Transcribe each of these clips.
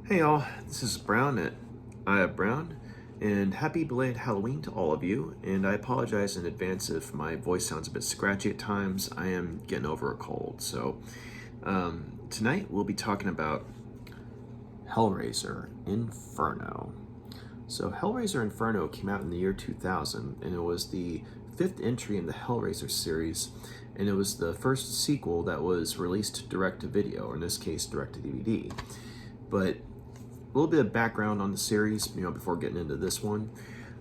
Hey y'all, this is Brown at I Have Brown, and happy belated Halloween to all of you. And I apologize in advance if my voice sounds a bit scratchy at times. I am getting over a cold. Tonight we'll be talking about Hellraiser Inferno. So Hellraiser Inferno came out in the year 2000, and it was the fifth entry in the Hellraiser series, and it was the first sequel that was released direct to video, or in this case direct to DVD. But a little bit of background on the series, before getting into this one.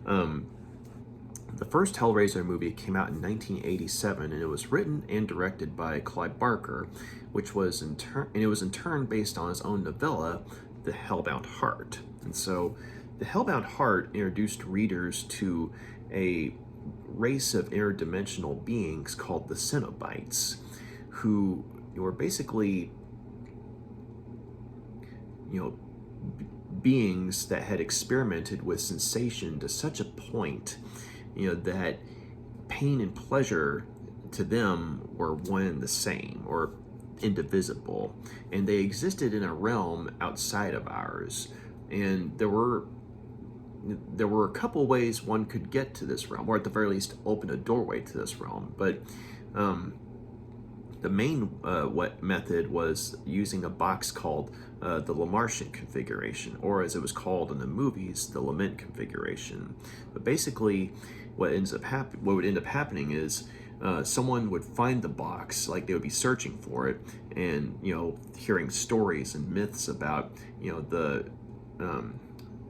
The first Hellraiser movie came out in 1987, and it was written and directed by Clive Barker, which was in turn based on his own novella, The Hellbound Heart. And so, The Hellbound Heart introduced readers to a race of interdimensional beings called the Cenobites, who were basically, beings that had experimented with sensation to such a point, that pain and pleasure to them were one and the same, or indivisible, and they existed in a realm outside of ours. And there were a couple ways one could get to this realm, or at the very least open a doorway to this realm. But the main method was using a box called the Lamartian configuration, or as it was called in the movies, the Lament configuration. But basically, what would end up happening is someone would find the box, like they would be searching for it, and hearing stories and myths about the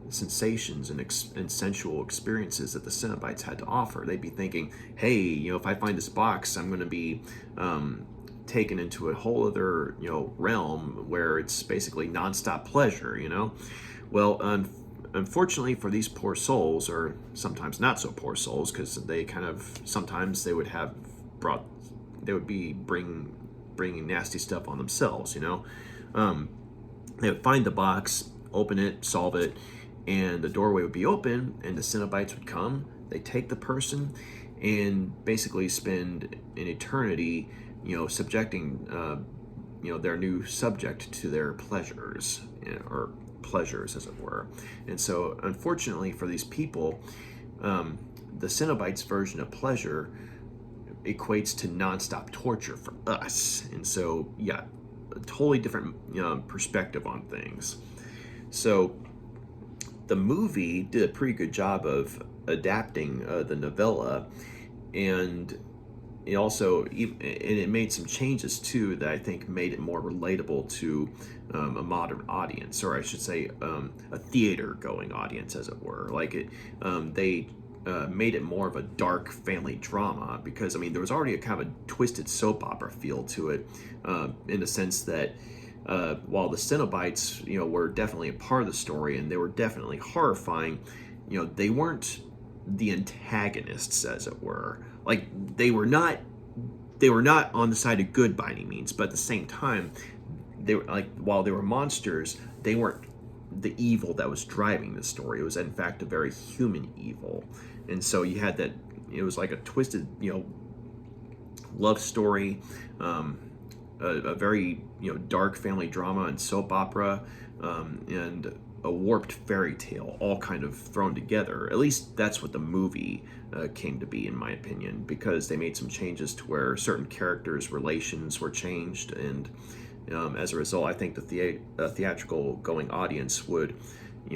sensations and sensual experiences that the Cenobites had to offer. They'd be thinking, hey, if I find this box, I'm going to be taken into a whole other realm where it's basically nonstop pleasure. Well, unfortunately for these poor souls, or sometimes not so poor souls, because they sometimes they would be bringing nasty stuff on themselves. They would find the box, open it, solve it, and the doorway would be open, and the Cenobites would come. They take the person and basically spend an eternity subjecting their new subject to their pleasures, or pleasures as it were. And so unfortunately for these people, the Cenobites version of pleasure equates to nonstop torture for us. And so a totally different perspective on things. So the movie did a pretty good job of adapting the novella, and it made some changes too that I think made it more relatable to a modern audience, or I should say a theater-going audience, as it were. They made it more of a dark family drama, because there was already a kind of a twisted soap opera feel to it, in the sense that while the Cenobites were definitely a part of the story and they were definitely horrifying, they weren't the antagonists, as it were. They were not on the side of good by any means, but at the same time, they were while they were monsters, they weren't the evil that was driving the story. It was in fact a very human evil. And so you had that, it was like a twisted love story, a very dark family drama and soap opera, and a warped fairy tale, all kind of thrown together. At least that's what the movie came to be, in my opinion, because they made some changes to where certain characters' relations were changed, and as a result, I think the theatrical going audience would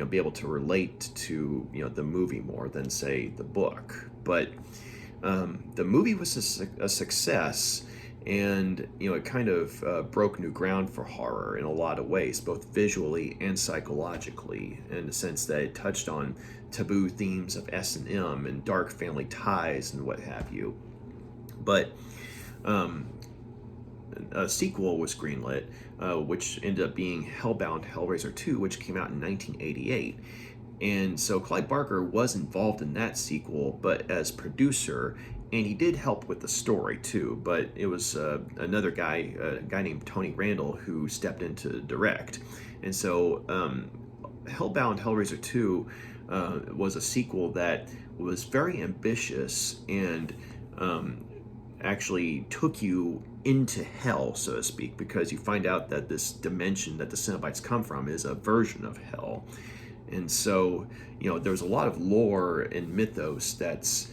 be able to relate to the movie more than, say, the book. But the movie was a success, and it kind of broke new ground for horror in a lot of ways, both visually and psychologically, in the sense that it touched on taboo themes of S&M and dark family ties and what have you. But a sequel was greenlit, which ended up being Hellbound Hellraiser 2, which came out in 1988. And so Clive Barker was involved in that sequel, but as producer, and he did help with the story too, but it was another guy, a guy named Tony Randall, who stepped in to direct. And so Hellbound Hellraiser 2 was a sequel that was very ambitious and actually took you into hell, so to speak, because you find out that this dimension that the Cenobites come from is a version of hell. And so, there's a lot of lore and mythos that's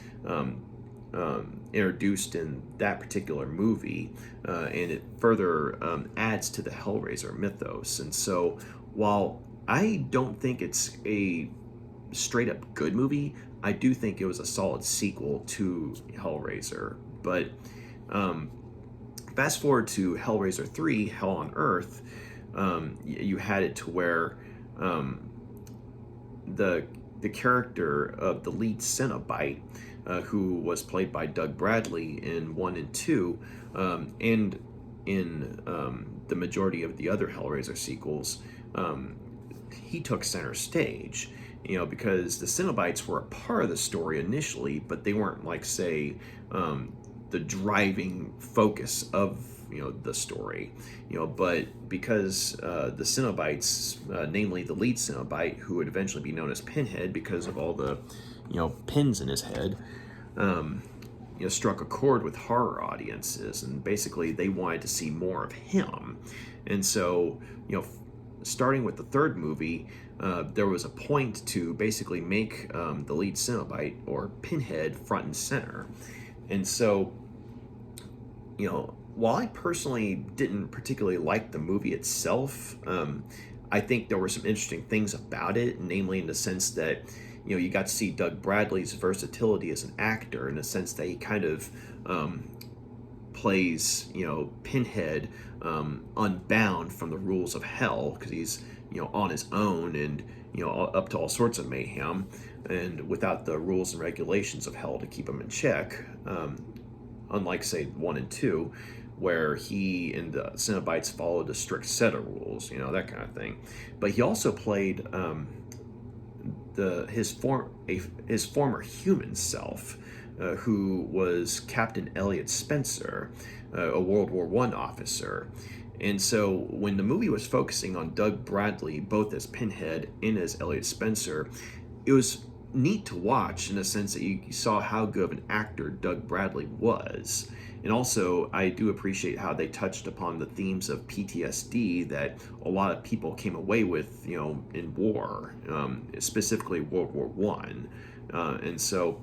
introduced in that particular movie, and it further adds to the Hellraiser mythos. And so, while I don't think it's a straight up good movie, I do think it was a solid sequel to Hellraiser. But fast forward to Hellraiser 3, Hell on Earth, you had it to where the character of the lead Cenobite, who was played by Doug Bradley in 1 and 2, and in the majority of the other Hellraiser sequels, he took center stage. Because the Cenobites were a part of the story initially, but they weren't, like, say, the driving focus of the story. But because the Cenobites, namely the lead Cenobite, who would eventually be known as Pinhead because of all the pins in his head, struck a chord with horror audiences, and basically they wanted to see more of him. And so, starting with the third movie, there was a point to basically make the lead Cenobite, or Pinhead, front and center. And so, while I personally didn't particularly like the movie itself, I think there were some interesting things about it, namely in the sense that, you got to see Doug Bradley's versatility as an actor, in the sense that he kind of plays, Pinhead unbound from the rules of hell, because he's, on his own, and, up to all sorts of mayhem, and without the rules and regulations of hell to keep him in check, unlike, say, 1 and 2, where he and the Cenobites followed a strict set of rules, that kind of thing. But he also played his former human self, who was Captain Elliot Spencer, a World War I officer. And so when the movie was focusing on Doug Bradley, both as Pinhead and as Elliot Spencer, it was neat to watch in the sense that you saw how good of an actor Doug Bradley was. And also, I do appreciate how they touched upon the themes of PTSD that a lot of people came away with, in war, specifically World War One. And so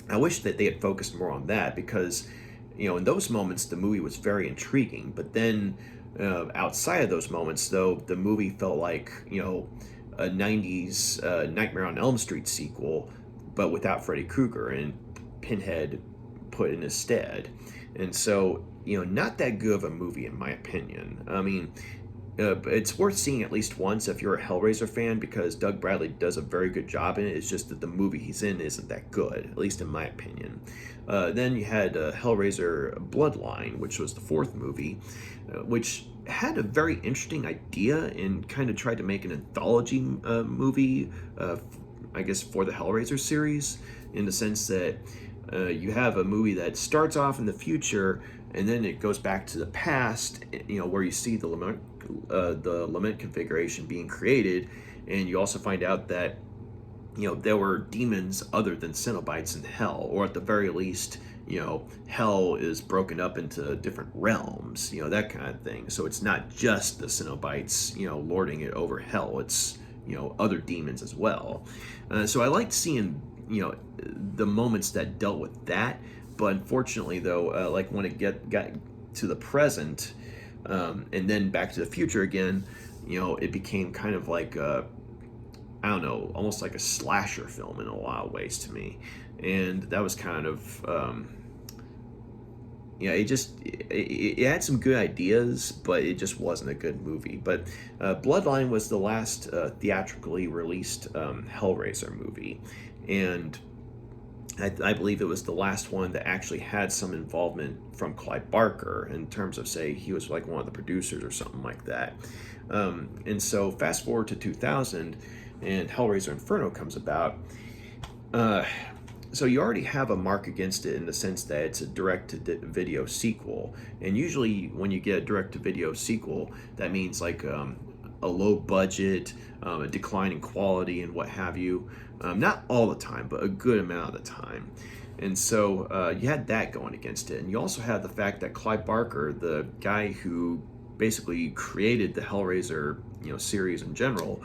I wish that they had focused more on that, because, in those moments, the movie was very intriguing. But then outside of those moments, though, the movie felt like, a 90s Nightmare on Elm Street sequel, but without Freddy Krueger and Pinhead put in his stead. And so, not that good of a movie, in my opinion. I mean, it's worth seeing at least once if you're a Hellraiser fan, because Doug Bradley does a very good job in it. It's just that the movie he's in isn't that good, at least in my opinion. Then you had Hellraiser Bloodline, which was the fourth movie, which had a very interesting idea and kind of tried to make an anthology movie, I guess, for the Hellraiser series, in the sense that you have a movie that starts off in the future and then it goes back to the past, where you see the lament configuration being created, and you also find out that there were demons other than Cenobites in hell, or at the very least, hell is broken up into different realms, that kind of thing. So it's not just the Cenobites, lording it over hell. It's, other demons as well. So I liked seeing, the moments that dealt with that. But unfortunately, though, like when it got to the present, and then Back to the Future again, it became kind of like I don't know, almost like a slasher film in a lot of ways to me. And that was kind of, it had some good ideas, but it just wasn't a good movie. But Bloodline was the last theatrically released Hellraiser movie. And I believe it was the last one that actually had some involvement from Clive Barker, in terms of, say, he was like one of the producers or something like that. And so fast forward to 2000, and Hellraiser Inferno comes about. So you already have a mark against it in the sense that it's a direct-to-video sequel. And usually when you get a direct-to-video sequel, that means like a low budget, a decline in quality, and what have you. Not all the time, but a good amount of the time. And so you had that going against it. And you also had the fact that Clive Barker, the guy who basically created the Hellraiser, series in general,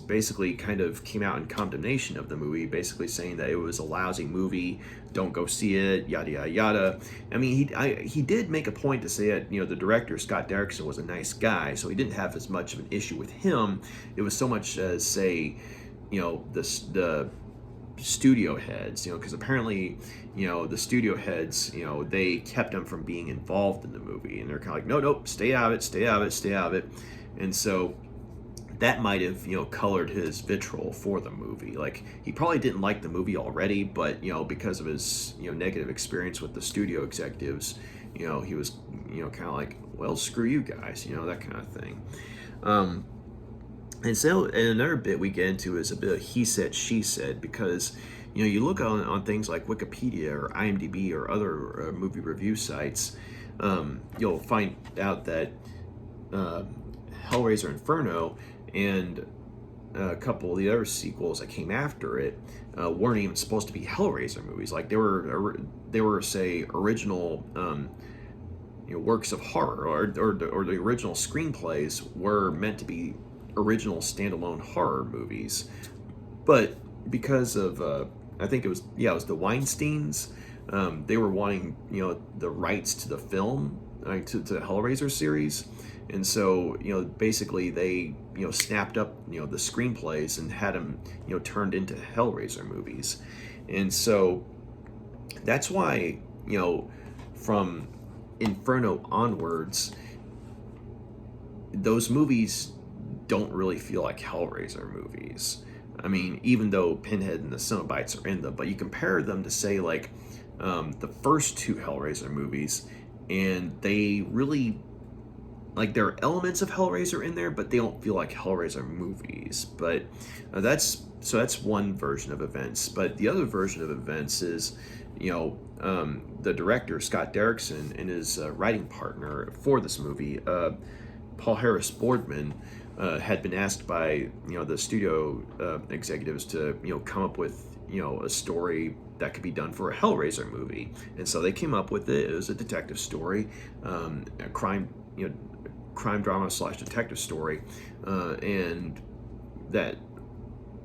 basically kind of came out in condemnation of the movie, basically saying that it was a lousy movie, don't go see it, yada yada yada. I mean, he did make a point to say that the director Scott Derrickson was a nice guy, so he didn't have as much of an issue with him. It was so much as say, the studio heads, because apparently, the studio heads, they kept him from being involved in the movie, and they're kind of like, nope, stay out of it, stay out of it, stay out of it, and so that might have colored his vitriol for the movie. Like, he probably didn't like the movie already, but because of his negative experience with the studio executives, he was kind of like, well, screw you guys, that kind of thing. And so, and another bit we get into is a bit of he said, she said, because you look on things like Wikipedia or IMDb or other movie review sites, you'll find out that Hellraiser Inferno and a couple of the other sequels that came after it weren't even supposed to be Hellraiser movies. Like, they were say original works of horror, or the original screenplays were meant to be original standalone horror movies. But because of I think it was the Weinsteins, they were wanting the rights to the film, to the Hellraiser series. And so, basically they, snapped up, the screenplays and had them, turned into Hellraiser movies. And so that's why, from Inferno onwards, those movies don't really feel like Hellraiser movies. I mean, even though Pinhead and the Cenobites are in them, but you compare them to, say, like, the first two Hellraiser movies, and they really, like, there are elements of Hellraiser in there, but they don't feel like Hellraiser movies. But that's one version of events. But the other version of events is, the director Scott Derrickson and his writing partner for this movie, Paul Harris Boardman, had been asked by the studio executives to come up with a story that could be done for a Hellraiser movie, and so they came up with it. It was a detective story, a crime drama / detective story, and that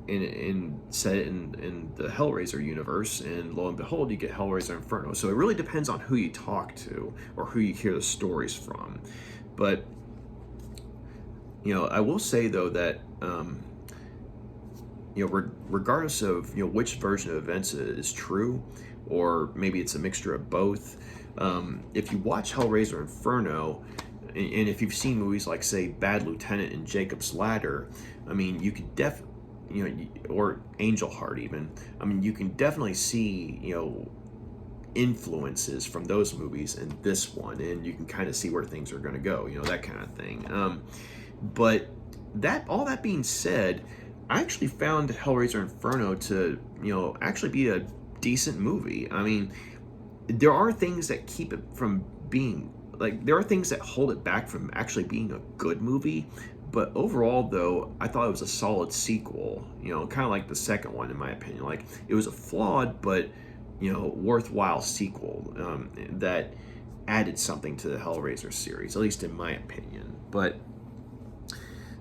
in set it in the Hellraiser universe, and lo and behold, you get Hellraiser Inferno. So it really depends on who you talk to or who you hear the stories from. But I will say though that regardless of which version of events is true, or maybe it's a mixture of both, if you watch Hellraiser Inferno, and if you've seen movies like, say, Bad Lieutenant and Jacob's Ladder, I mean, you could or Angel Heart even, I mean, you can definitely see influences from those movies in this one, and you can kind of see where things are going to go, that kind of thing. But all that being said, I actually found Hellraiser Inferno to actually be a decent movie. I mean, there are things that keep it from being, like, there are things that hold it back from actually being a good movie, but overall though, I thought it was a solid sequel, kind of like the second one in my opinion. Like, it was a flawed but worthwhile sequel that added something to the Hellraiser series, at least in my opinion. But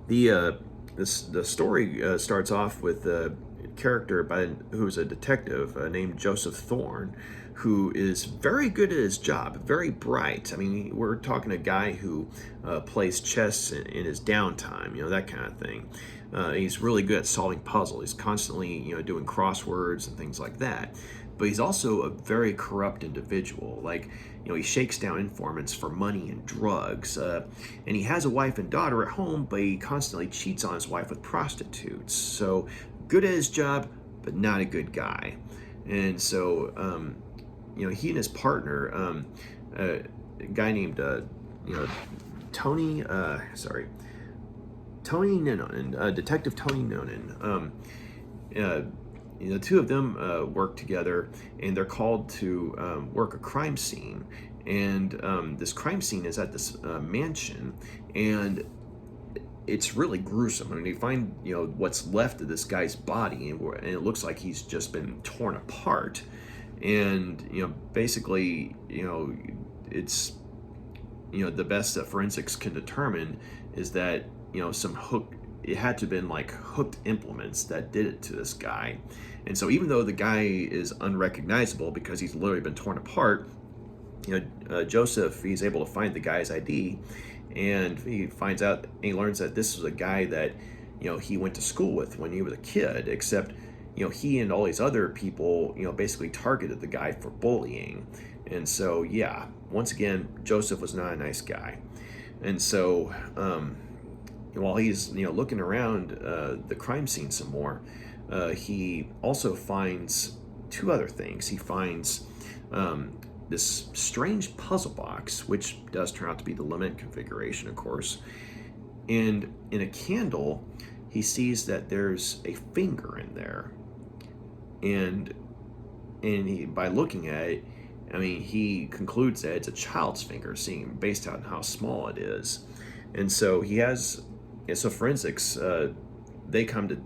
the story starts off with a character who's a detective named Joseph Thorne, who is very good at his job, very bright. I mean, we're talking a guy who plays chess in his downtime, that kind of thing. He's really good at solving puzzles. He's constantly, doing crosswords and things like that. But he's also a very corrupt individual. Like, he shakes down informants for money and drugs. And he has a wife and daughter at home, but he constantly cheats on his wife with prostitutes. So, good at his job, but not a good guy. And so, he and his partner, a guy named, Tony Nenonen, Detective Tony Nenonen, the two of them work together, and they're called to work a crime scene. and this crime scene is at this mansion, and it's really gruesome. I mean, you find what's left of this guy's body, and it looks like he's just been torn apart, and basically it's the best that forensics can determine is that it had to have been like hooked implements that did it to this guy. And so even though the guy is unrecognizable because he's literally been torn apart, Joseph, he's able to find the guy's ID, and he finds out, and he learns that this was a guy that he went to school with when he was a kid, except he and all these other people basically targeted the guy for bullying. And so once again, Joseph was not a nice guy. And so while he's looking around the crime scene some more, he also finds two other things. He finds this strange puzzle box, which does turn out to be the lament configuration, of course. And in a candle, he sees that there's a finger in there. And by looking at it, I mean, he concludes that it's a child's finger, based on how small it is. And so forensics, they come to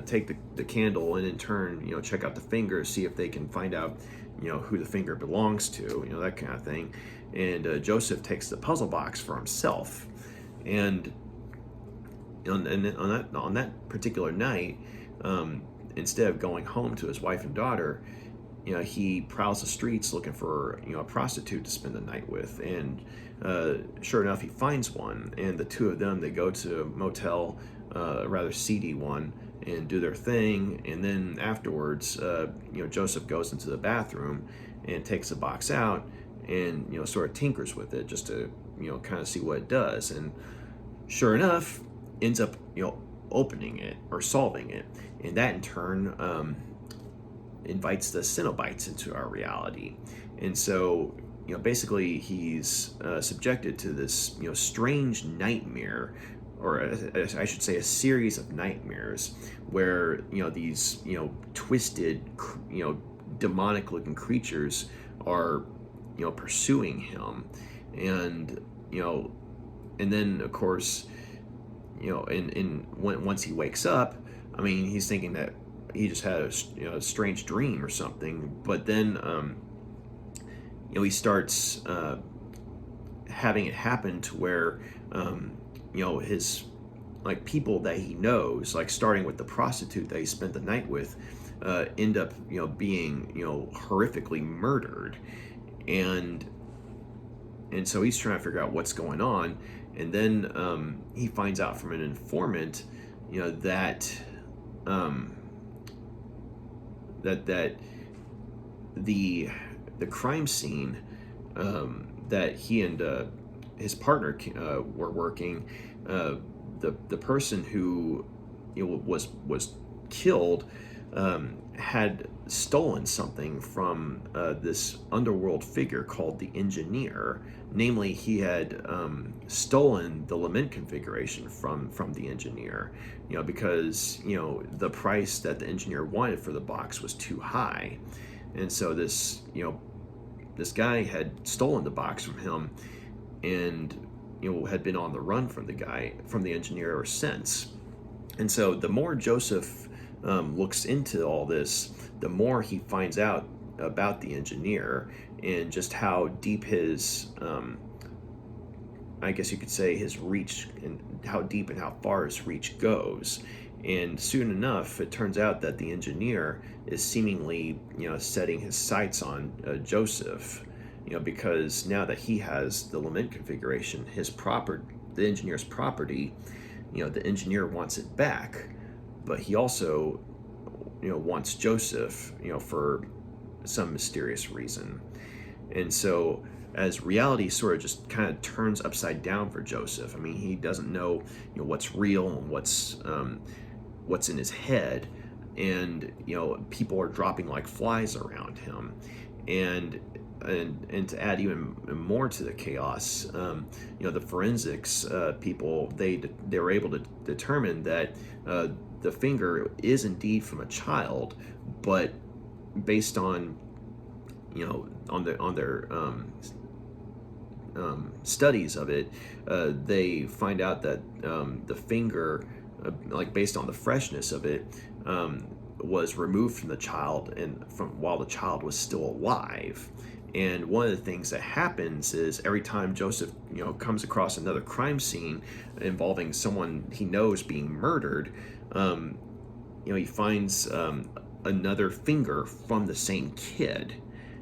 take the candle and in turn check out the finger, see if they can find out who the finger belongs to, that kind of thing. And Joseph takes the puzzle box for himself, and on that particular night, instead of going home to his wife and daughter, he prowls the streets looking for a prostitute to spend the night with. And sure enough, he finds one, and the two of them, they go to a motel, a rather seedy one, and do their thing. And then afterwards, Joseph goes into the bathroom and takes the box out and sort of tinkers with it just to kind of see what it does. And sure enough, ends up opening it or solving it, and that in turn invites the Cenobites into our reality. And so basically he's subjected to this strange nightmare, or I should say a series of nightmares, where these twisted demonic looking creatures are pursuing him. And and then of course once he wakes up, I mean, he's thinking that he just had a strange dream or something. But then he starts having it happen to where his people that he knows, like starting with the prostitute that he spent the night with, end up being horrifically murdered. And so he's trying to figure out what's going on. And then he finds out from an informant that that the crime scene that he and his partner were working, the person who was killed had stolen something from this underworld figure called the Engineer. Namely, he had stolen the lament configuration from the Engineer, because the price that the Engineer wanted for the box was too high. And so this guy had stolen the box from him, and had been on the run from the Engineer ever since. And so the more Joseph looks into all this, the more he finds out about the Engineer and just how deep his I guess you could say his reach, and how deep and how far his reach goes. And soon enough, it turns out that the Engineer is seemingly setting his sights on Joseph, because now that he has the lament configuration, the Engineer's property, the Engineer wants it back, but he also wants Joseph for some mysterious reason. And so as reality sort of just kind of turns upside down for Joseph, I mean, he doesn't know what's real and what's in his head, and people are dropping like flies around him. And to add even more to the chaos, the forensics people, they were able to determine that the finger is indeed from a child, but based on their studies of it, they find out that the finger, like based on the freshness of it, was removed from the child and from while the child was still alive. And one of the things that happens is every time Joseph, comes across another crime scene involving someone he knows being murdered, he finds another finger from the same kid.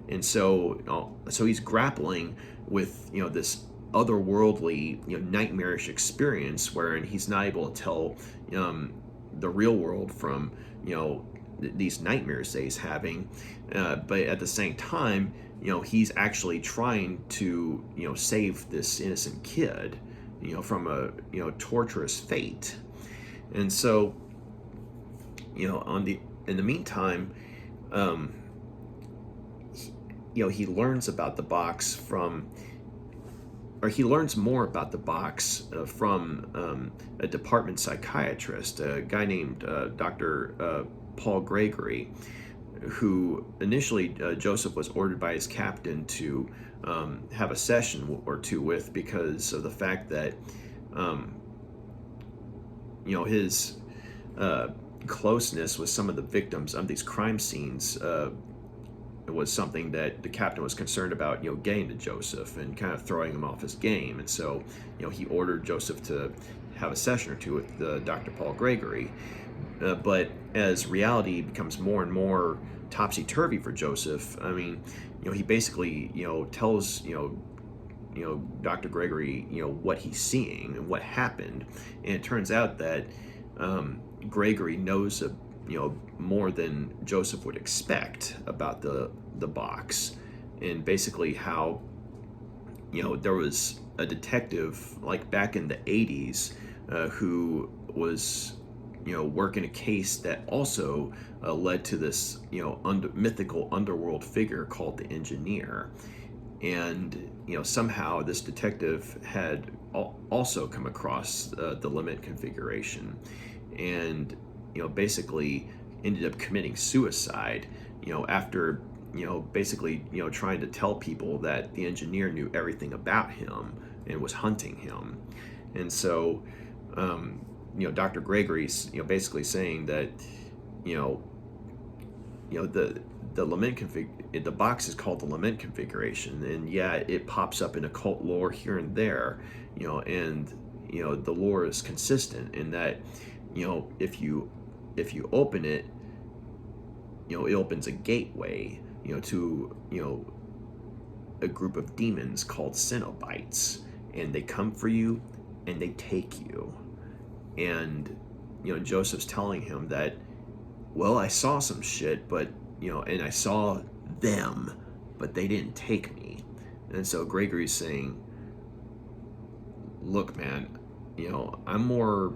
And so he's grappling with this otherworldly, nightmarish experience wherein he's not able to tell the real world from these nightmares that he's having, but at the same time, he's actually trying to save this innocent kid, from a torturous fate. And so in the meantime, he learns about the box he learns more about the box from a department psychiatrist, a guy named Dr. Paul Gregory, who initially Joseph was ordered by his captain to have a session or two with, because of the fact that his closeness with some of the victims of these crime scenes was something that the captain was concerned about, getting to Joseph and kind of throwing him off his game. And so, he ordered Joseph to have a session or two with Dr. Paul Gregory. But as reality becomes more and more topsy-turvy for Joseph, he basically, tells, Dr. Gregory, what he's seeing and what happened. And it turns out that Gregory knows more than Joseph would expect about the box, and basically how there was a detective like back in the 80s who was working a case that also led to this mythical underworld figure called the Engineer. And somehow this detective had also come across the limit configuration, and basically ended up committing suicide, after, basically, trying to tell people that the Engineer knew everything about him and was hunting him. And so, Dr. Gregory's, basically saying that, the lament the box is called the lament configuration, and it pops up in occult lore here and there, and the lore is consistent in that, if you open it, it opens a gateway, to a group of demons called Cenobites, and they come for you and they take you. And Joseph's telling him that, well, I saw some shit, but and I saw them, but they didn't take me. And so Gregory's saying, look, man, I'm more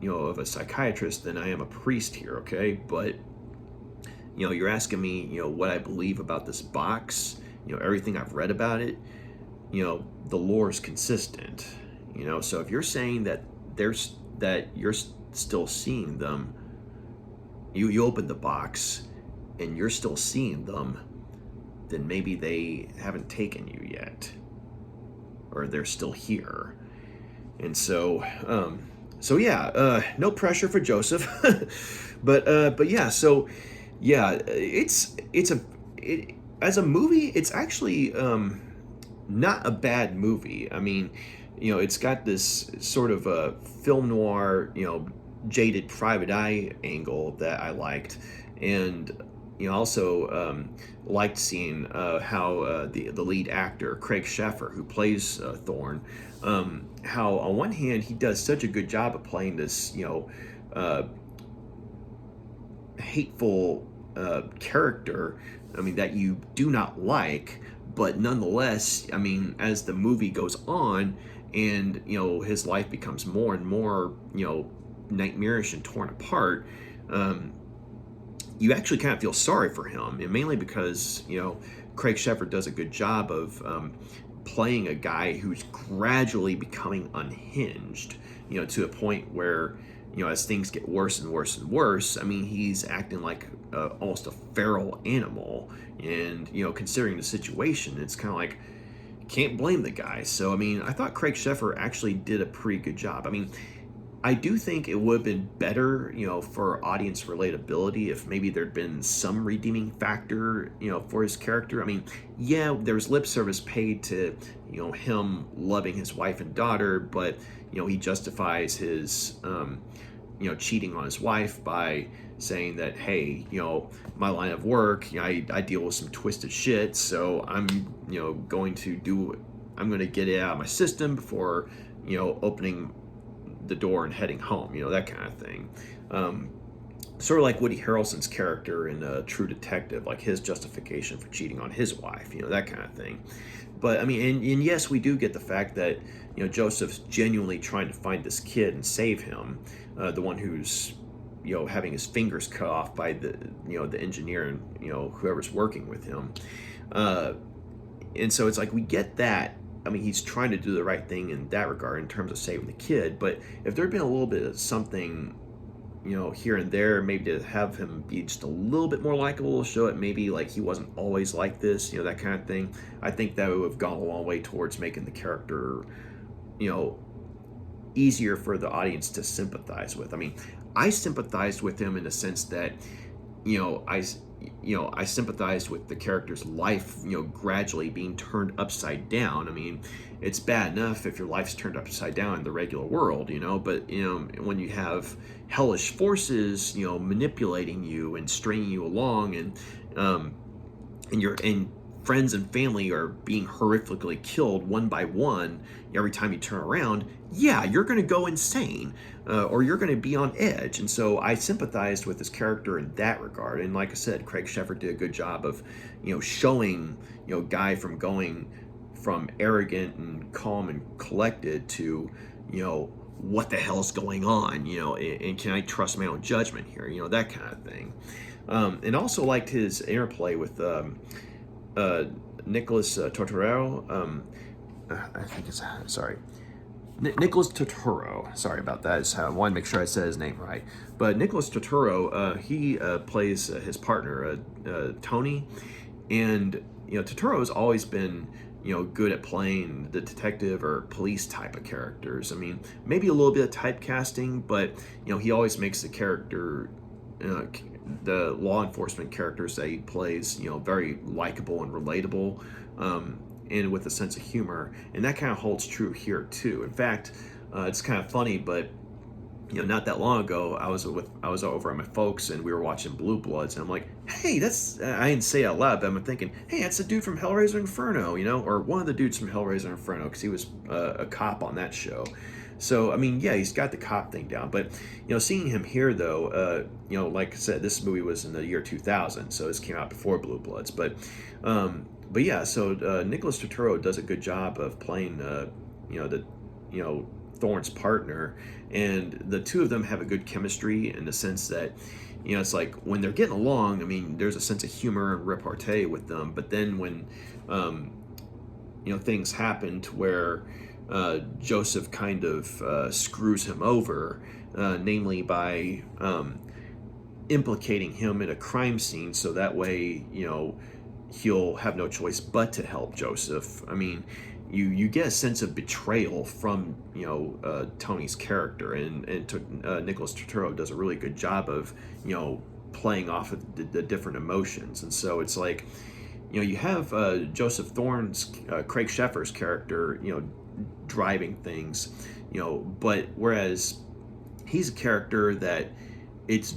of a psychiatrist than I am a priest here, okay? But you're asking me what I believe about this box, everything I've read about it, the lore is consistent, so if you're saying that you're still seeing them, you open the box and you're still seeing them, then maybe they haven't taken you yet, or they're still here. And so no pressure for Joseph, but yeah, so yeah, as a movie, it's actually not a bad movie. It's got this sort of a film noir, jaded private eye angle that I liked, and also liked seeing how the lead actor Craig Sheffer, who plays Thorne, how on one hand he does such a good job of playing this hateful character, that you do not like, but nonetheless, as the movie goes on and his life becomes more and more nightmarish and torn apart, you actually kind of feel sorry for him, and mainly because Craig Sheffer does a good job of playing a guy who's gradually becoming unhinged, to a point where as things get worse and worse and worse, he's acting like almost a feral animal. And considering the situation, it's kind of like, can't blame the guy. So, I mean, I thought Craig Sheffer actually did a pretty good job. I mean, I do think it would have been better, for audience relatability if maybe there'd been some redeeming factor, for his character. I mean, yeah, there's lip service paid to, him loving his wife and daughter, but, he justifies his, cheating on his wife by saying that, hey, my line of work, I deal with some twisted shit, so I'm going to get it out of my system before opening the door and heading home, that kind of thing. Sort of like Woody Harrelson's character in True Detective, like his justification for cheating on his wife, that kind of thing. But I mean, and yes, we do get the fact that Joseph's genuinely trying to find this kid and save him, the one who's having his fingers cut off by the the engineer and whoever's working with him, and so it's like we get that. I mean, he's trying to do the right thing in that regard in terms of saving the kid. But if there'd been a little bit of something, here and there, maybe to have him be just a little bit more likable, show it maybe like he wasn't always like this, that kind of thing, I think that would have gone a long way towards making the character, easier for the audience to sympathize with. I mean, I sympathized with him in the sense that, I sympathized with the character's life, gradually being turned upside down. I mean, it's bad enough if your life's turned upside down in the regular world, but, when you have hellish forces, manipulating you and stringing you along, and friends and family are being horrifically killed one by one every time you turn around, yeah, you're going to go insane, or you're going to be on edge. And so I sympathized with his character in that regard. And like I said, Craig Sheffer did a good job of, showing, Guy from going from arrogant and calm and collected to, what the hell's going on, and can I trust my own judgment here, that kind of thing. And also liked his interplay with Nicholas Turturo. I think it's, sorry. Nicholas Turturo. Sorry about that. I wanted to make sure I said his name right. But Nicholas Turturo, he plays his partner, Tony. And, Turturo has always been, good at playing the detective or police type of characters. I mean, maybe a little bit of typecasting, but, he always makes the character, the law enforcement characters that he plays, very likable and relatable. And with a sense of humor, and that kind of holds true here too. In fact, it's kind of funny, but not that long ago, I was over at my folks, and we were watching Blue Bloods, and I'm like, hey, that's, I didn't say it out loud, but I'm thinking, hey, that's the dude from Hellraiser Inferno, or one of the dudes from Hellraiser Inferno, because he was a cop on that show. So, I mean, yeah, he's got the cop thing down, but, seeing him here, though, like I said, this movie was in the year 2000, so this came out before Blue Bloods, but yeah, so Nicholas Turturro does a good job of playing, Thorne's partner, and the two of them have a good chemistry in the sense that, it's like when they're getting along, I mean, there's a sense of humor and repartee with them, but then when, things happen to where Joseph kind of screws him over, namely by implicating him in a crime scene, so that way, he'll have no choice but to help Joseph. I mean, you get a sense of betrayal from Tony's character, and Nicholas Turturro does a really good job of playing off of the different emotions. And so it's like you have Joseph Thorne's Craig Sheffer's character driving things, but whereas he's a character that it's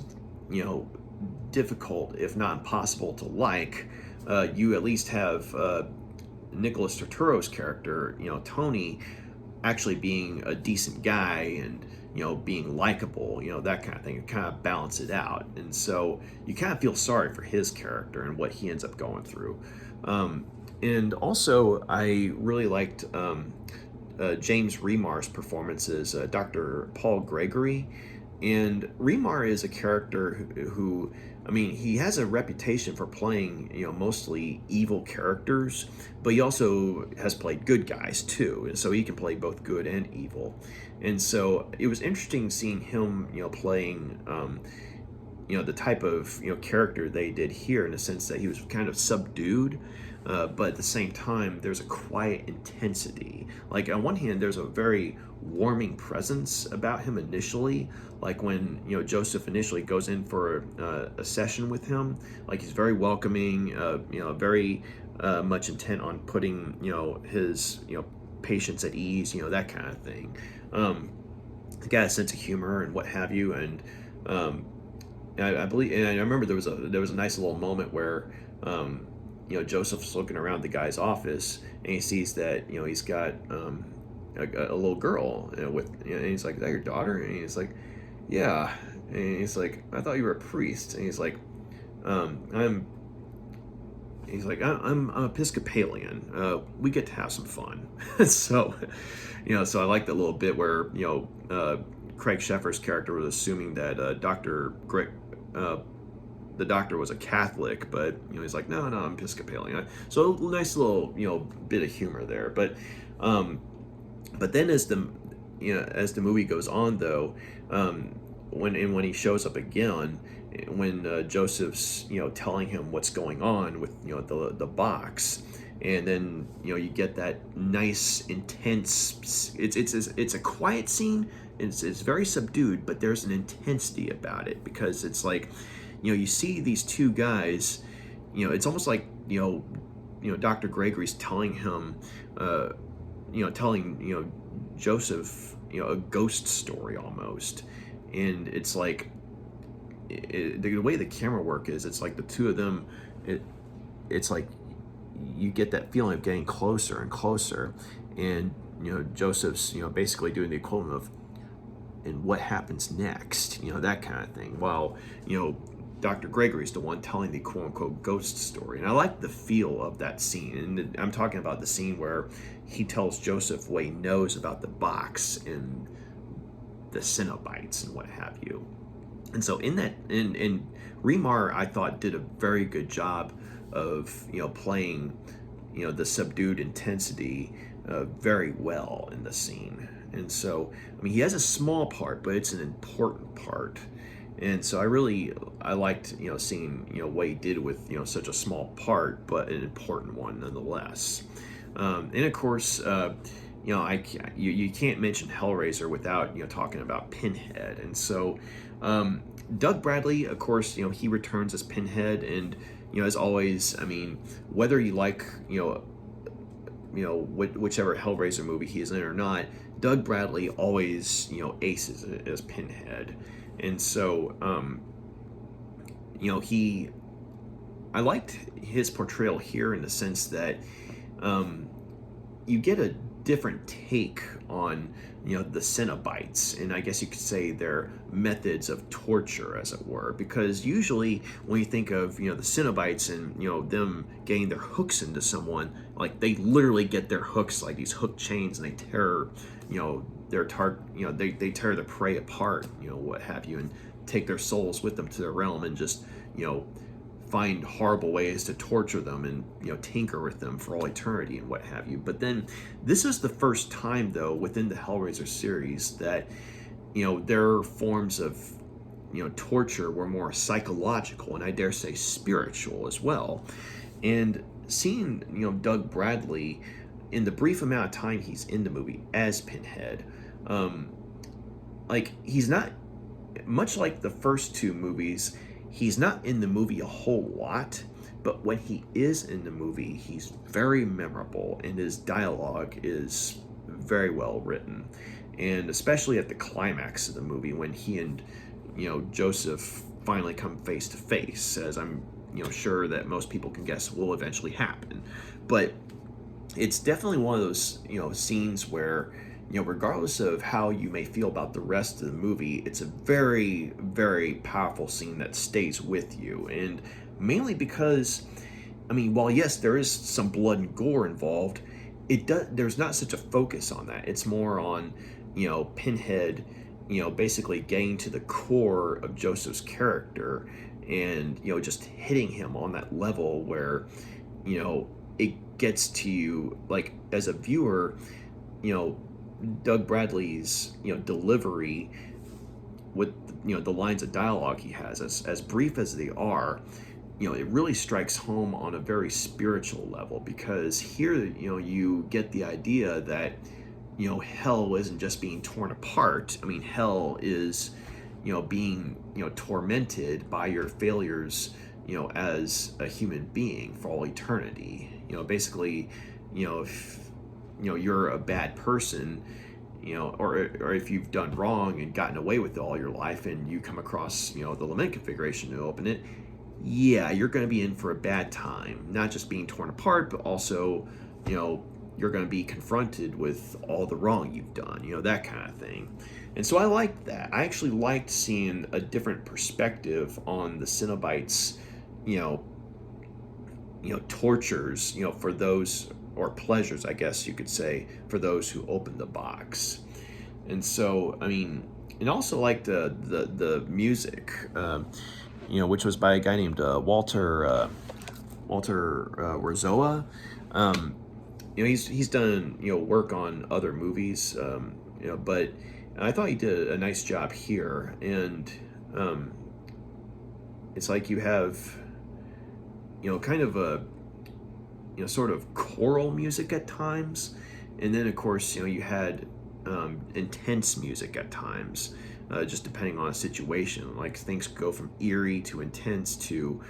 difficult, if not impossible, to like. You at least have Nicholas Turturro's character, Tony, actually being a decent guy and being likable, that kind of thing. You kind of balance it out, and so you kind of feel sorry for his character and what he ends up going through. And also, I really liked James Remar's performance as Dr. Paul Gregory. And Remar is a character who, I mean, he has a reputation for playing, mostly evil characters, but he also has played good guys too. And so he can play both good and evil. And so it was interesting seeing him, playing, the type of, character they did here, in the sense that he was kind of subdued. but at the same time, there's a quiet intensity. Like on one hand, there's a very warming presence about him initially. Like when Joseph initially goes in for a session with him, like he's very welcoming. Very much intent on putting his patients at ease. That kind of thing. Got a sense of humor and what have you, and I believe, and I remember there was a nice little moment where Joseph's looking around the guy's office and he sees that he's got a little girl with, and he's like, "Is that your daughter?" And he's like, "Yeah." And he's like, "I thought you were a priest." And he's like, I'm Episcopalian. We get to have some fun." So, so I like that little bit where, Craig Sheffer's character was assuming that the doctor was a Catholic, but he's like, no, I'm Episcopalian. So a nice little bit of humor there. But then as the movie goes on, though, when he shows up again, when Joseph's telling him what's going on with the box, and then you get that nice intense. It's a quiet scene. It's very subdued, but there's an intensity about it because it's like you see these two guys. It's almost like Dr. Gregory's telling him, telling Joseph a ghost story almost, and it's like the way the camera work is, it's like the two of them, it's like you get that feeling of getting closer and closer, and Joseph's basically doing the equivalent of, and what happens next, that kind of thing, while Dr. Gregory's the one telling the quote-unquote ghost story. And I like the feel of that scene, and I'm talking about the scene where he tells Joseph what he knows about the box and the Cenobites and what have you. And so in Remar, I thought, did a very good job of playing the subdued intensity very well in the scene. And so he has a small part, but it's an important part. And so I liked seeing what he did with such a small part, but an important one nonetheless. And of course, you can't mention Hellraiser without talking about Pinhead. And so Doug Bradley, of course, he returns as Pinhead, and as always, whether you like whichever Hellraiser movie he is in or not, Doug Bradley always aces as Pinhead. And so I liked his portrayal here in the sense that you get a different take on the Cenobites, and I guess you could say their methods of torture, as it were, because usually when you think of the Cenobites and them getting their hooks into someone, like they literally get their hooks, like these hook chains, and they tear they tear the prey apart, what have you, and take their souls with them to their realm, and just find horrible ways to torture them and tinker with them for all eternity and what have you. But then this is the first time, though, within the Hellraiser series that their forms of torture were more psychological, and I dare say spiritual as well. And seeing Doug Bradley in the brief amount of time he's in the movie as Pinhead, like he's not much like the first two movies. He's not in the movie a whole lot, but when he is in the movie, he's very memorable, and his dialogue is very well written. And especially at the climax of the movie, when he and Joseph finally come face to face, as I'm sure that most people can guess will eventually happen. But it's definitely one of those scenes where regardless of how you may feel about the rest of the movie, it's a very, very powerful scene that stays with you. And mainly because, while yes, there is some blood and gore involved, there's not such a focus on that. It's more on, Pinhead, basically getting to the core of Joseph's character and, just hitting him on that level where, it gets to you, like, as a viewer, Doug Bradley's delivery with the lines of dialogue he has, as brief as they are, it really strikes home on a very spiritual level, because here, you get the idea that, hell isn't just being torn apart. I mean, hell is, being, tormented by your failures, as a human being for all eternity. Basically, if, you're a bad person, or if you've done wrong and gotten away with it all your life, and you come across, the lament configuration to open it, yeah, you're going to be in for a bad time. Not just being torn apart, but also, you're going to be confronted with all the wrong you've done, that kind of thing. And so I liked that. I actually liked seeing a different perspective on the Cenobites, tortures, for those, or pleasures, I guess you could say, for those who open the box. And so, I mean, and also like the music, which was by a guy named Walter Rozoa. He's done work on other movies, but I thought he did a nice job here. And it's like you have kind of a sort of choral music at times, and then of course you had intense music at times, just depending on a situation. Like things go from eerie to intense to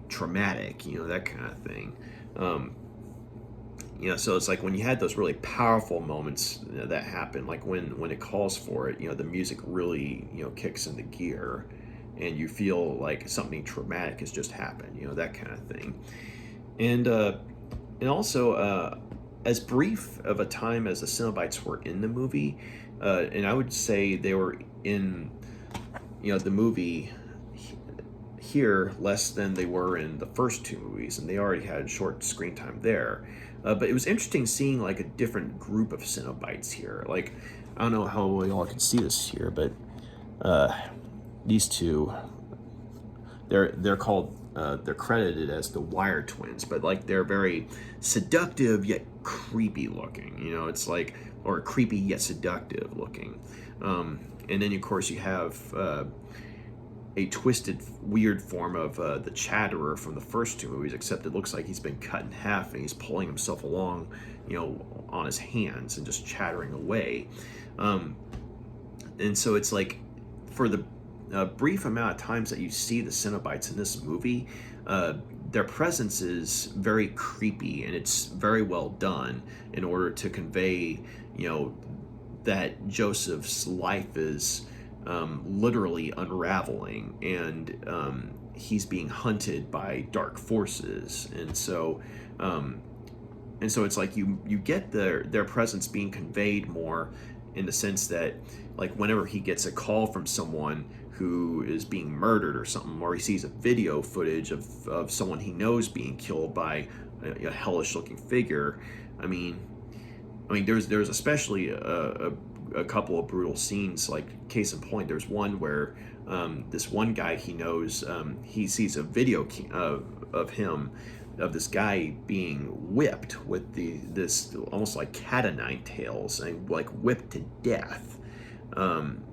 traumatic, that kind of thing. So it's like when you had those really powerful moments that happen, like when it calls for it, the music really kicks into gear, and you feel like something traumatic has just happened, that kind of thing. And also, as brief of a time as the Cenobites were in the movie, and I would say they were in, the movie here less than they were in the first two movies, and they already had short screen time there. But it was interesting seeing like a different group of Cenobites here. Like, I don't know how well y'all can see this here, but these two, they're called. They're credited as the Wire Twins, but like they're very seductive yet creepy looking. It's like, or creepy yet seductive looking. And then of course you have a twisted, weird form of the Chatterer from the first two movies, except it looks like he's been cut in half and he's pulling himself along, on his hands and just chattering away. And so it's like, for the brief amount of times that you see the Cenobites in this movie, their presence is very creepy, and it's very well done in order to convey, that Joseph's life is literally unraveling, and he's being hunted by dark forces. And so it's like you get their presence being conveyed more in the sense that, like, whenever he gets a call from someone who is being murdered or something, or he sees a video footage of someone he knows being killed by a hellish looking figure, I mean there's especially a couple of brutal scenes. Like, case in point, there's one where this one guy he knows, he sees a video of this guy being whipped with this almost like cat o' nine tails, and like whipped to death,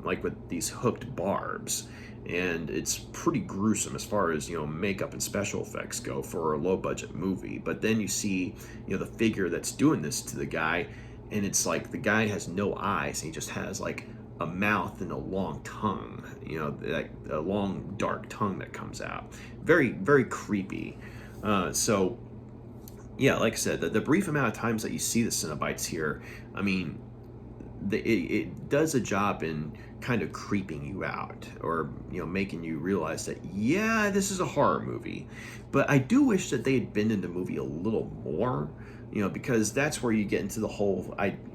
like with these hooked barbs. And it's pretty gruesome as far as makeup and special effects go for a low budget movie. But then you see the figure that's doing this to the guy, and it's like the guy has no eyes, and he just has like a mouth and a long tongue, like a long dark tongue that comes out. Very, very creepy. So yeah, like I said, the brief amount of times that you see the Cenobites here, I mean, it does a job in kind of creeping you out, or making you realize that, yeah, this is a horror movie. But I do wish that they had been in the movie a little more, because that's where you get into the whole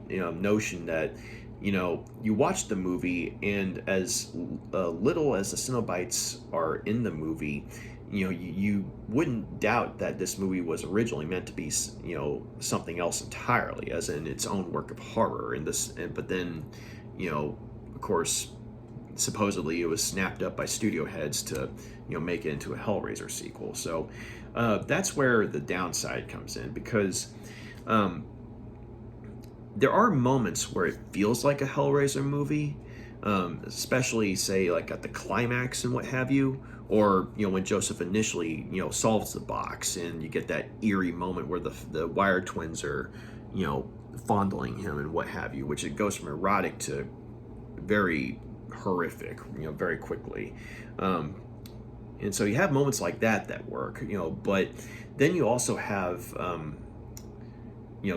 notion that you watch the movie, and as little as the Cenobites are in the movie, you wouldn't doubt that this movie was originally meant to be something else entirely, as in its own work of horror. But then of course, supposedly it was snapped up by studio heads to make it into a Hellraiser sequel. So that's where the downside comes in, because there are moments where it feels like a Hellraiser movie, especially say like at the climax and what have you, or when Joseph initially solves the box, and you get that eerie moment where the Wire twins are fondling him and what have you, which it goes from erotic to very horrific very quickly. And so you have moments like that work, but then you also have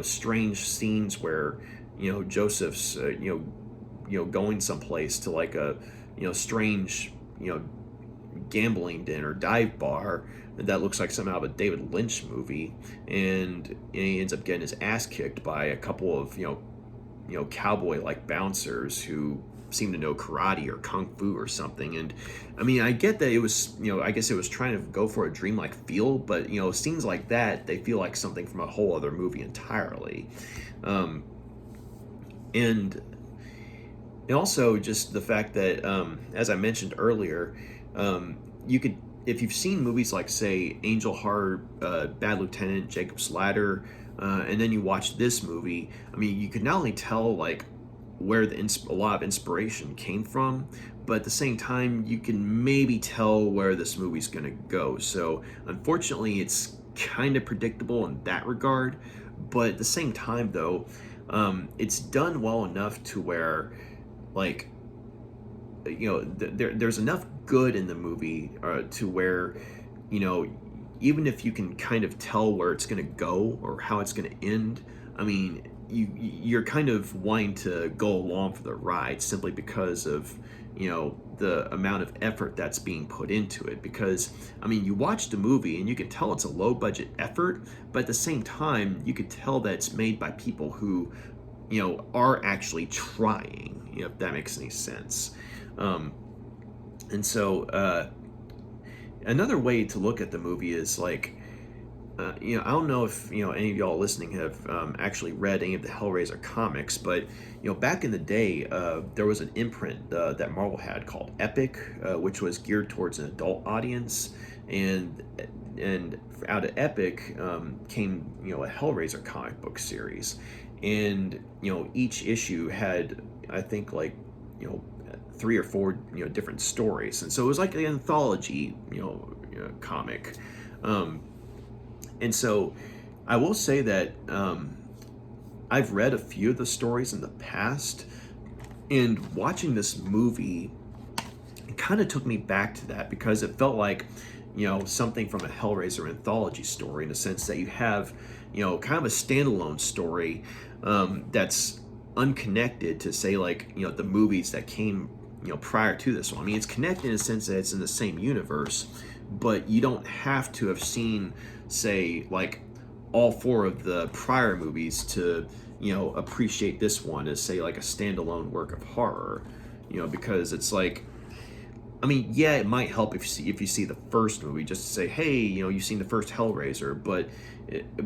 strange scenes where Joseph's going someplace to like a strange gambling den or dive bar that looks like something out of a David Lynch movie, and he ends up getting his ass kicked by a couple of cowboy like bouncers who seem to know karate or kung fu or something. And I mean, I get that it was I guess it was trying to go for a dreamlike feel, but scenes like that, they feel like something from a whole other movie entirely. And also just the fact that as I mentioned earlier, you could, if you've seen movies like say Angel Heart, Bad Lieutenant, Jacob's Ladder, and then you watch this movie, I mean, you could not only tell like where a lot of inspiration came from, but at the same time you can maybe tell where this movie's going to go. So unfortunately it's kind of predictable in that regard, but at the same time though, it's done well enough to where like there's enough good in the movie to where even if you can kind of tell where it's going to go or how it's going to end, I mean, you're kind of wanting to go along for the ride simply because of the amount of effort that's being put into it. Because I mean, you watch the movie and you can tell it's a low budget effort, but at the same time you could tell that it's made by people who are actually trying, if that makes any sense. And so another way to look at the movie is like, I don't know if any of y'all listening have actually read any of the Hellraiser comics, but back in the day, there was an imprint that Marvel had called Epic, which was geared towards an adult audience, and out of Epic came a Hellraiser comic book series, and each issue had, I think, like 3 or 4 different stories, and so it was like an anthology comic. And so I will say that I've read a few of the stories in the past, and watching this movie, it kind of took me back to that, because it felt like something from a Hellraiser anthology story, in the sense that you have kind of a standalone story that's unconnected to say like the movies that came prior to this one. I mean, it's connected in a sense that it's in the same universe, but you don't have to have seen say like all 4 of the prior movies to appreciate this one as say like a standalone work of horror, because it's like, I mean, yeah, it might help if you see the first movie, just to say, hey, you've seen the first Hellraiser, but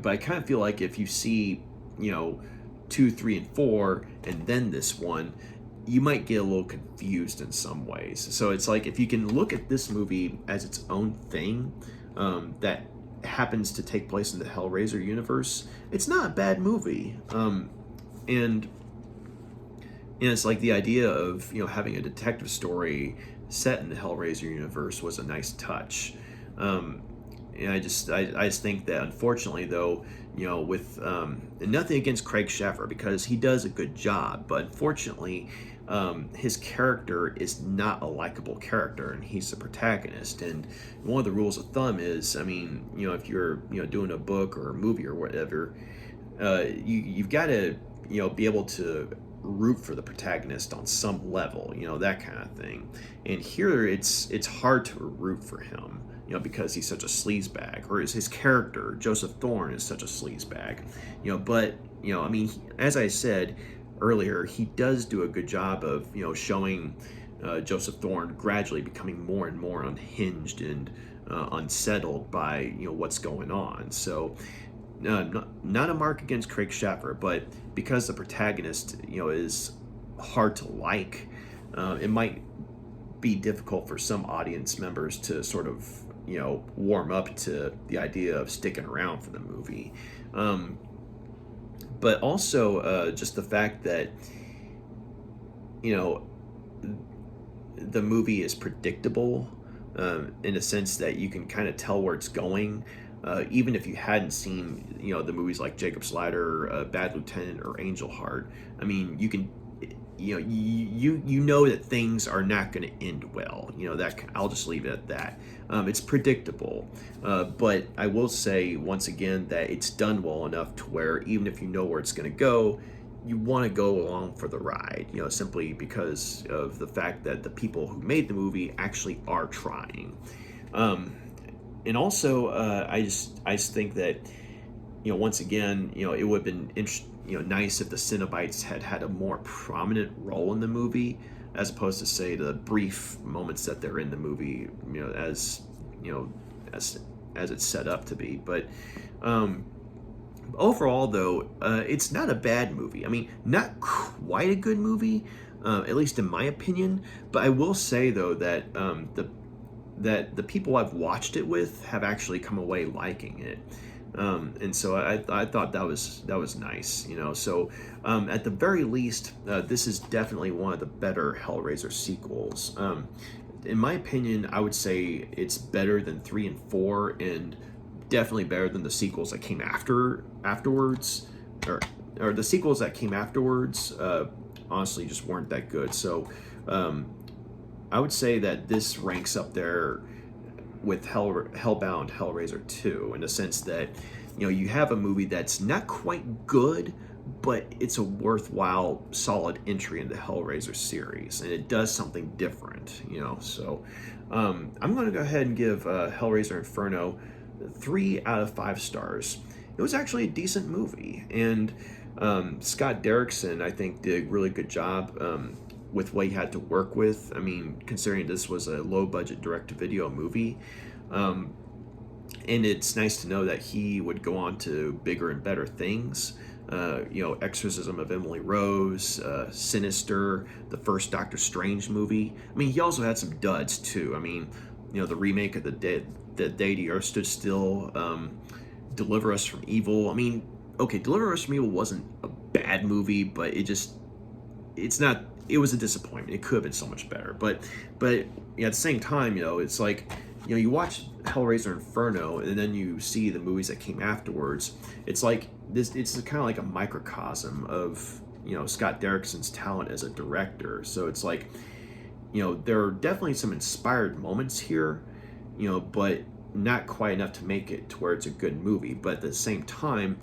I kind of feel like if you see 2, 3, and 4 and then this one, you might get a little confused in some ways. So it's like, if you can look at this movie as its own thing that happens to take place in the Hellraiser universe, it's not a bad movie. And it's like the idea of having a detective story set in the Hellraiser universe was a nice touch. And I just think that, unfortunately though, with nothing against Craig Sheffer, because he does a good job, but unfortunately his character is not a likable character, and he's the protagonist. And one of the rules of thumb is, I mean, if you're doing a book or a movie or whatever, you've got to be able to root for the protagonist on some level, that kind of thing. And here it's hard to root for him, because he's such a sleazebag, or his character Joseph Thorne is such a sleazebag, but I mean, as I said earlier, he does do a good job of showing Joseph Thorne gradually becoming more and more unhinged and unsettled by what's going on. So not a mark against Craig Sheffer, but because the protagonist is hard to like, it might be difficult for some audience members to sort of warm up to the idea of sticking around for the movie. But also just the fact that the movie is predictable, in a sense that you can kind of tell where it's going, even if you hadn't seen, the movies like Jacob's Ladder, Bad Lieutenant, or Angel Heart. I mean, you can, you know that things are not going to end well. That I'll just leave it at that. It's predictable, but I will say once again that it's done well enough to where even if you know where it's going to go, you want to go along for the ride, simply because of the fact that the people who made the movie actually are trying. And also, I just think that, once again, it would have been nice if the Cenobites had a more prominent role in the movie, as opposed to, say, the brief moments that they're in the movie, as it's set up to be. But overall, though, it's not a bad movie. I mean, not quite a good movie, at least in my opinion. But I will say, though, that the people I've watched it with have actually come away liking it. And so I thought that was nice, So at the very least, this is definitely one of the better Hellraiser sequels. In my opinion, I would say it's better than 3 and 4, and definitely better than the sequels that came afterwards, or the sequels that came afterwards. Honestly, just weren't that good. So I would say that this ranks up there with Hellbound Hellraiser 2, in the sense that you have a movie that's not quite good, but it's a worthwhile solid entry in the Hellraiser series, and it does something different. So I'm going to go ahead and give Hellraiser Inferno 3 out of 5 stars. It was actually a decent movie, and Scott Derrickson, I think, did a really good job with what he had to work with. I mean, considering this was a low-budget direct-to-video movie, and it's nice to know that he would go on to bigger and better things. Exorcism of Emily Rose, Sinister, the first Doctor Strange movie. I mean, he also had some duds too. I mean, the remake of the Day the Earth Stood Still, Deliver Us from Evil. I mean, okay, Deliver Us from Evil wasn't a bad movie, but it was a disappointment. It could have been so much better. But at the same time, it's like, you watch Hellraiser Inferno, and then you see the movies that came afterwards. It's like this. It's kind of like a microcosm of Scott Derrickson's talent as a director. So it's like, there are definitely some inspired moments here, but not quite enough to make it to where it's a good movie. But at the same time,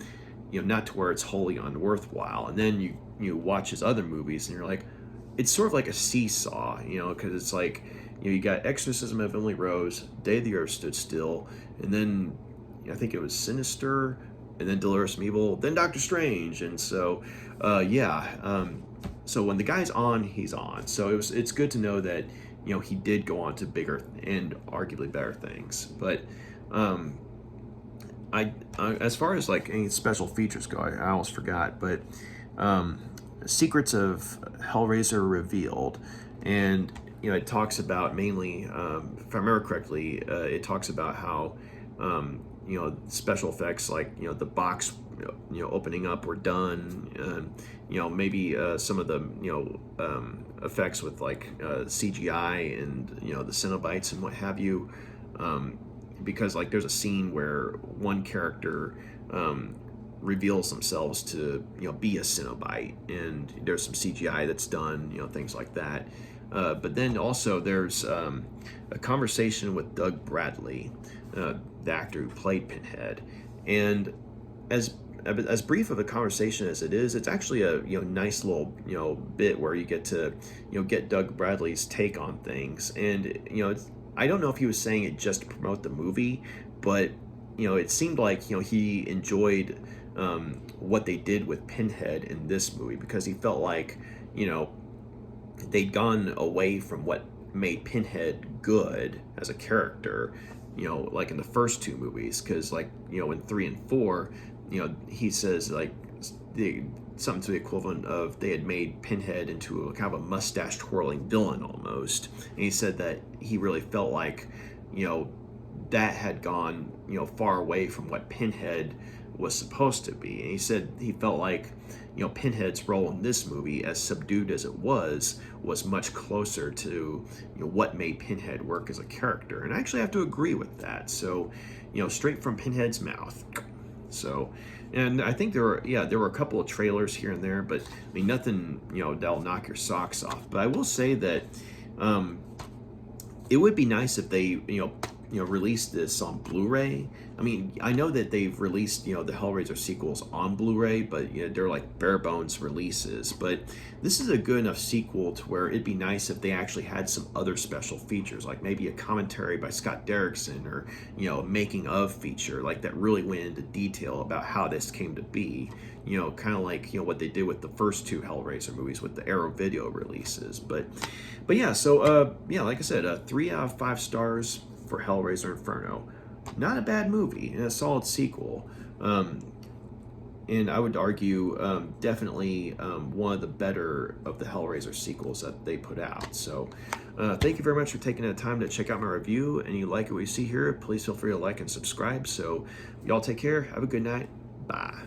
not to where it's wholly unworthwhile. And then you watch his other movies, and you're like, it's sort of like a seesaw, because it's like, you got Exorcism of Emily Rose, Day the Earth Stood Still, and then I think it was Sinister, and then Deliver Us from Evil, then Doctor Strange, and so so when the guy's on, he's on. So it's good to know that he did go on to bigger and arguably better things. But I as far as like any special features go, I almost forgot, but Secrets of Hellraiser Revealed, and it talks about mainly, if I remember correctly, it talks about how special effects like the box opening up were done, maybe some of the effects with like CGI and the Cenobites and what have you, because like there's a scene where one character reveals themselves to be a Cenobite, and there's some CGI that's done, things like that. But then also there's a conversation with Doug Bradley, the actor who played Pinhead, and as brief of a conversation as it is, it's actually a nice little bit where you get to get Doug Bradley's take on things, and I don't know if he was saying it just to promote the movie, but it seemed like he enjoyed what they did with Pinhead in this movie, because he felt like they'd gone away from what made Pinhead good as a character, like in the first 2 movies, because like in 3 and 4, he says like something to the equivalent of they had made Pinhead into a kind of a mustache twirling villain almost, and he said that he really felt like that had gone far away from what Pinhead was supposed to be. And he said he felt like, Pinhead's role in this movie, as subdued as it was much closer to, what made Pinhead work as a character. And I actually have to agree with that. So, straight from Pinhead's mouth. So, and I think there were a couple of trailers here and there, but I mean, nothing, that'll knock your socks off. But I will say that it would be nice if they, released this on Blu-ray. I mean, I know that they've released, the Hellraiser sequels on Blu-ray, but they're like bare bones releases. But this is a good enough sequel to where it'd be nice if they actually had some other special features, like maybe a commentary by Scott Derrickson, or a making of feature, like that really went into detail about how this came to be. Kind of like what they did with the first two Hellraiser movies with the Arrow Video releases. But yeah, so like I said, 3 out of 5 stars for Hellraiser Inferno. Not a bad movie and a solid sequel. And I would argue definitely one of the better of the Hellraiser sequels that they put out. So thank you very much for taking the time to check out my review. And you like what you see here, please feel free to like and subscribe. So y'all take care. Have a good night. Bye.